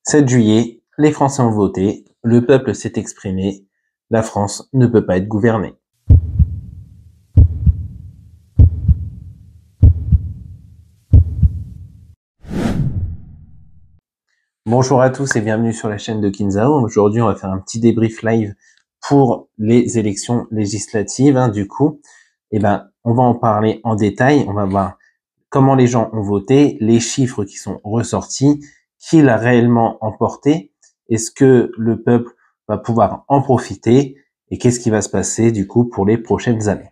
7 juillet, les Français ont voté, le peuple s'est exprimé, la France ne peut pas être gouvernée. Bonjour à tous et bienvenue sur la chaîne de Kinzao. Aujourd'hui, on va faire un petit débrief live pour les élections législatives. On va en parler en détail. On va voir comment les gens ont voté, les chiffres qui sont ressortis, qui l'a réellement emporté, est-ce que le peuple va pouvoir en profiter et qu'est-ce qui va se passer du coup pour les prochaines années.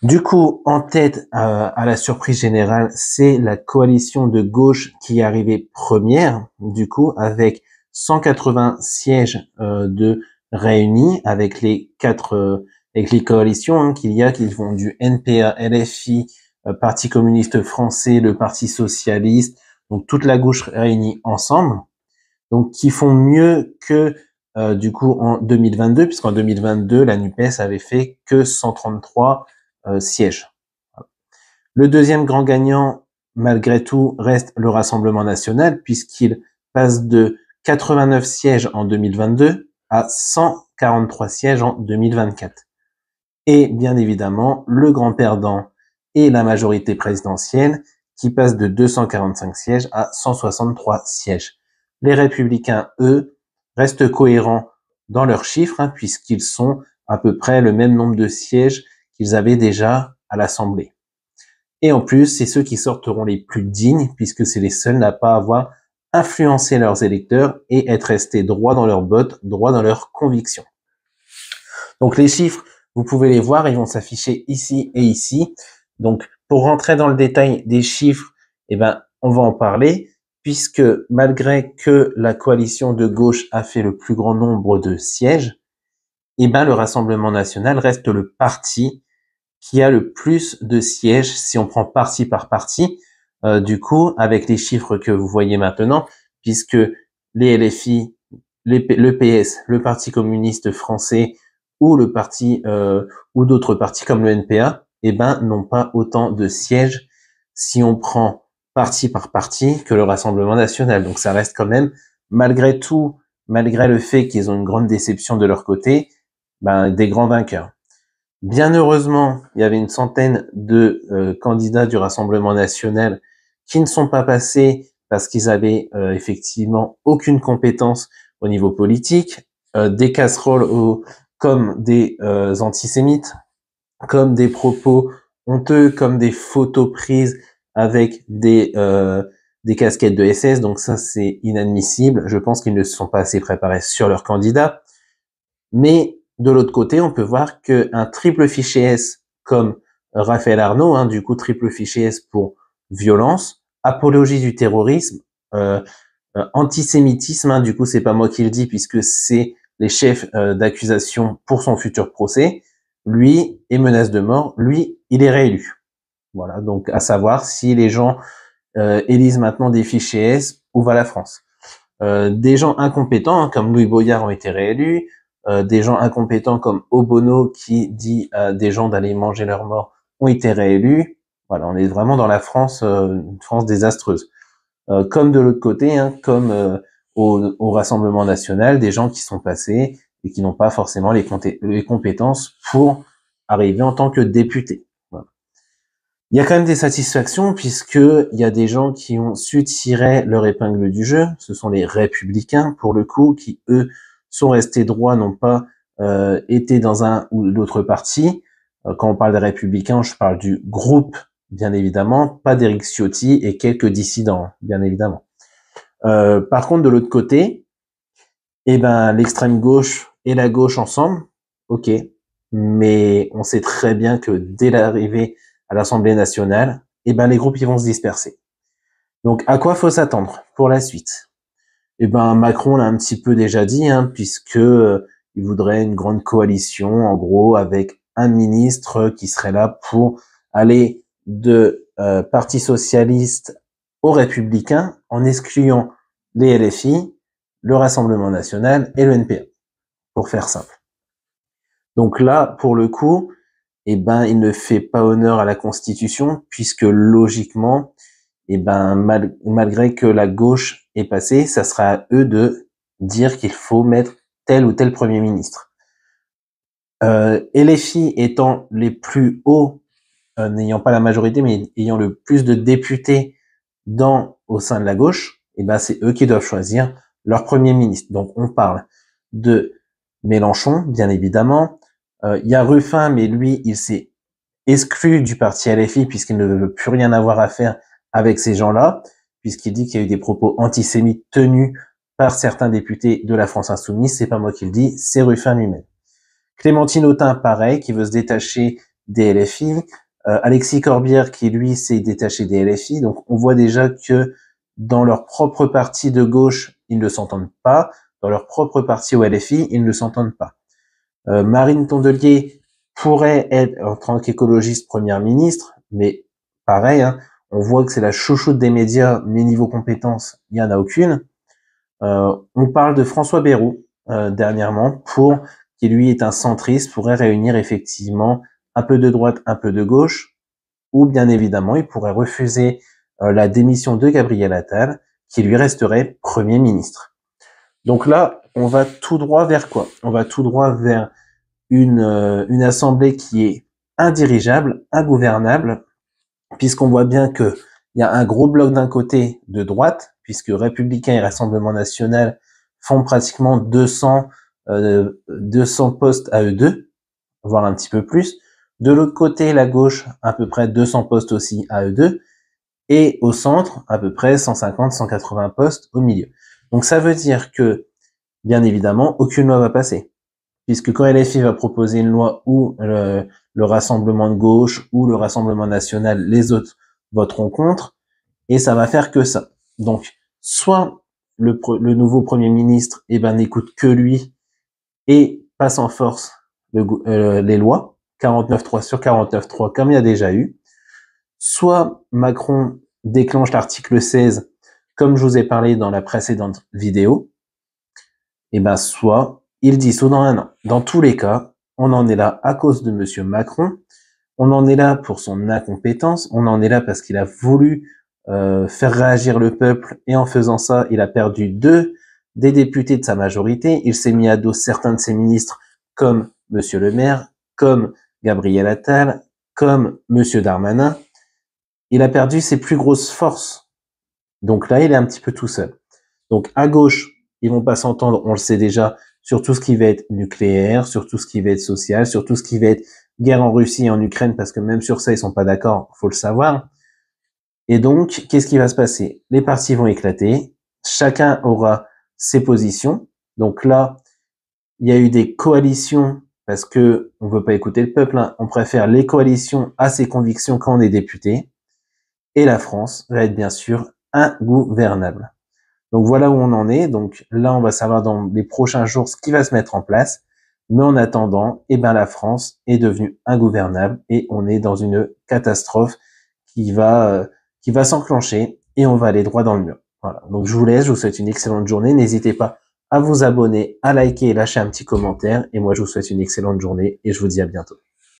Du coup, en tête à la surprise générale, c'est la coalition de gauche qui est arrivée première, du coup, avec 180 sièges de réunis avec les coalitions qu'il y a, qui vont du NPA, LFI, Parti communiste français, le Parti socialiste, donc toute la gauche réunie ensemble, donc qui font mieux que du coup en 2022, puisqu'en 2022 la NUPES avait fait que 133 sièges. Le deuxième grand gagnant, malgré tout, reste le Rassemblement national, puisqu'il passe de 89 sièges en 2022 à 143 sièges en 2024. Et bien évidemment, le grand perdant est la majorité présidentielle, qui passe de 245 sièges à 163 sièges. Les Républicains, eux, restent cohérents dans leurs chiffres, puisqu'ils sont à peu près le même nombre de sièges qu'ils avaient déjà à l'Assemblée. Et en plus, c'est ceux qui sortiront les plus dignes, puisque c'est les seuls à pas avoir influencé leurs électeurs et être restés droits dans leurs bottes, droits dans leurs convictions. Donc les chiffres, vous pouvez les voir, ils vont s'afficher ici et ici. Donc pour rentrer dans le détail des chiffres, on va en parler, puisque malgré que la coalition de gauche a fait le plus grand nombre de sièges, le Rassemblement national reste le parti qui a le plus de sièges si on prend parti par parti, du coup, avec les chiffres que vous voyez maintenant, puisque les LFI, le PS, le Parti communiste français ou le parti ou d'autres partis comme le NPA, n'ont pas autant de sièges si on prend parti par parti que le Rassemblement national. Donc ça reste quand même, malgré tout, malgré le fait qu'ils ont une grande déception de leur côté, des grands vainqueurs. Bien heureusement, il y avait une centaine de candidats du Rassemblement national qui ne sont pas passés parce qu'ils avaient effectivement aucune compétence au niveau politique, des casseroles comme des antisémites, comme des propos honteux, comme des photos prises avec des casquettes de SS. Donc ça, c'est inadmissible. Je pense qu'ils ne se sont pas assez préparés sur leurs candidats. Mais de l'autre côté, on peut voir qu'un triple fichier S comme Raphaël Arnaud, du coup triple fichier S pour violence, apologie du terrorisme, antisémitisme, du coup c'est pas moi qui le dis puisque c'est les chefs d'accusation pour son futur procès, lui, et menace de mort, lui, il est réélu. Voilà, donc à savoir si les gens élisent maintenant des fichiers S, où va la France. Des gens incompétents comme Louis Boyard ont été réélus, des gens incompétents comme Obono qui dit à des gens d'aller manger leur mort ont été réélus. Voilà, on est vraiment dans la France, une France désastreuse. Comme de l'autre côté, comme au Rassemblement national, des gens qui sont passés et qui n'ont pas forcément les compétences pour arriver en tant que député. Voilà. Il y a quand même des satisfactions puisque il y a des gens qui ont su tirer leur épingle du jeu. Ce sont les Républicains, pour le coup, qui eux sont restés droits, n'ont pas été dans un ou l'autre parti. Quand on parle des Républicains, je parle du groupe, bien évidemment, pas d'Éric Ciotti et quelques dissidents, bien évidemment. Par contre, de l'autre côté, l'extrême gauche et la gauche ensemble, ok, mais on sait très bien que dès l'arrivée à l'Assemblée nationale, les groupes ils vont se disperser. Donc, à quoi faut s'attendre pour la suite? Macron l'a un petit peu déjà dit, puisque il voudrait une grande coalition, en gros, avec un ministre qui serait là pour aller de Parti socialiste aux Républicains, en excluant les LFI, le Rassemblement national et le NPA, pour faire simple. Donc là, pour le coup, il ne fait pas honneur à la Constitution, puisque logiquement, malgré que la gauche est passé, ça sera à eux de dire qu'il faut mettre tel ou tel Premier ministre. LFI étant les plus hauts, n'ayant pas la majorité, mais ayant le plus de députés au sein de la gauche, et ben c'est eux qui doivent choisir leur Premier ministre. Donc on parle de Mélenchon, bien évidemment. Il y a Ruffin, mais lui, il s'est exclu du parti LFI puisqu'il ne veut plus rien avoir à faire avec ces gens-là, puisqu'il dit qu'il y a eu des propos antisémites tenus par certains députés de la France Insoumise. C'est pas moi qui le dis, c'est Ruffin lui-même. Clémentine Autain, pareil, qui veut se détacher des LFI. Alexis Corbière, qui lui s'est détaché des LFI. Donc on voit déjà que dans leur propre parti de gauche, ils ne s'entendent pas. Dans leur propre parti au LFI, ils ne s'entendent pas. Marine Tondelier pourrait être, en tant qu'écologiste, première ministre, mais pareil, hein, on voit que c'est la chouchoute des médias, mais niveau compétences, il n'y en a aucune. On parle de François Bayrou, dernièrement, qui lui est un centriste, pourrait réunir effectivement un peu de droite, un peu de gauche, ou bien évidemment, il pourrait refuser la démission de Gabriel Attal, qui lui resterait Premier ministre. Donc là, on va tout droit vers quoi? On va tout droit vers une assemblée qui est indirigeable, ingouvernable, puisqu'on voit bien que il y a un gros bloc d'un côté de droite, puisque Républicains et Rassemblement National font pratiquement 200 postes à eux deux, voire un petit peu plus. De l'autre côté, la gauche, à peu près 200 postes aussi à eux deux. Et au centre, à peu près 150, 180 postes au milieu. Donc ça veut dire que, bien évidemment, aucune loi va passer. Puisque quand LFI va proposer une loi où le Rassemblement de gauche ou le Rassemblement national, les autres voteront contre, et ça va faire que ça. Donc, soit le nouveau Premier ministre n'écoute que lui et passe en force les lois, 49.3 sur 49.3 comme il y a déjà eu, soit Macron déclenche l'article 16 comme je vous ai parlé dans la précédente vidéo, et soit il dissout dans un an. Dans tous les cas, on en est là à cause de monsieur Macron, on en est là pour son incompétence, on en est là parce qu'il a voulu faire réagir le peuple, et en faisant ça, il a perdu des députés de sa majorité, il s'est mis à dos certains de ses ministres, comme monsieur le maire, comme Gabriel Attal, comme monsieur Darmanin. Il a perdu ses plus grosses forces. Donc là, il est un petit peu tout seul. Donc à gauche, ils vont pas s'entendre, on le sait déjà, sur tout ce qui va être nucléaire, sur tout ce qui va être social, sur tout ce qui va être guerre en Russie et en Ukraine, parce que même sur ça, ils sont pas d'accord, faut le savoir. Et donc, qu'est-ce qui va se passer? Les partis vont éclater, chacun aura ses positions. Donc là, il y a eu des coalitions, parce que on veut pas écouter le peuple, hein. On préfère les coalitions à ses convictions quand on est député. Et la France va être bien sûr ingouvernable. Donc voilà où on en est. Donc là, on va savoir dans les prochains jours ce qui va se mettre en place. Mais en attendant, la France est devenue ingouvernable et on est dans une catastrophe qui va s'enclencher et on va aller droit dans le mur. Voilà. Donc je vous laisse, je vous souhaite une excellente journée. N'hésitez pas à vous abonner, à liker et lâcher un petit commentaire. Et moi, je vous souhaite une excellente journée et je vous dis à bientôt.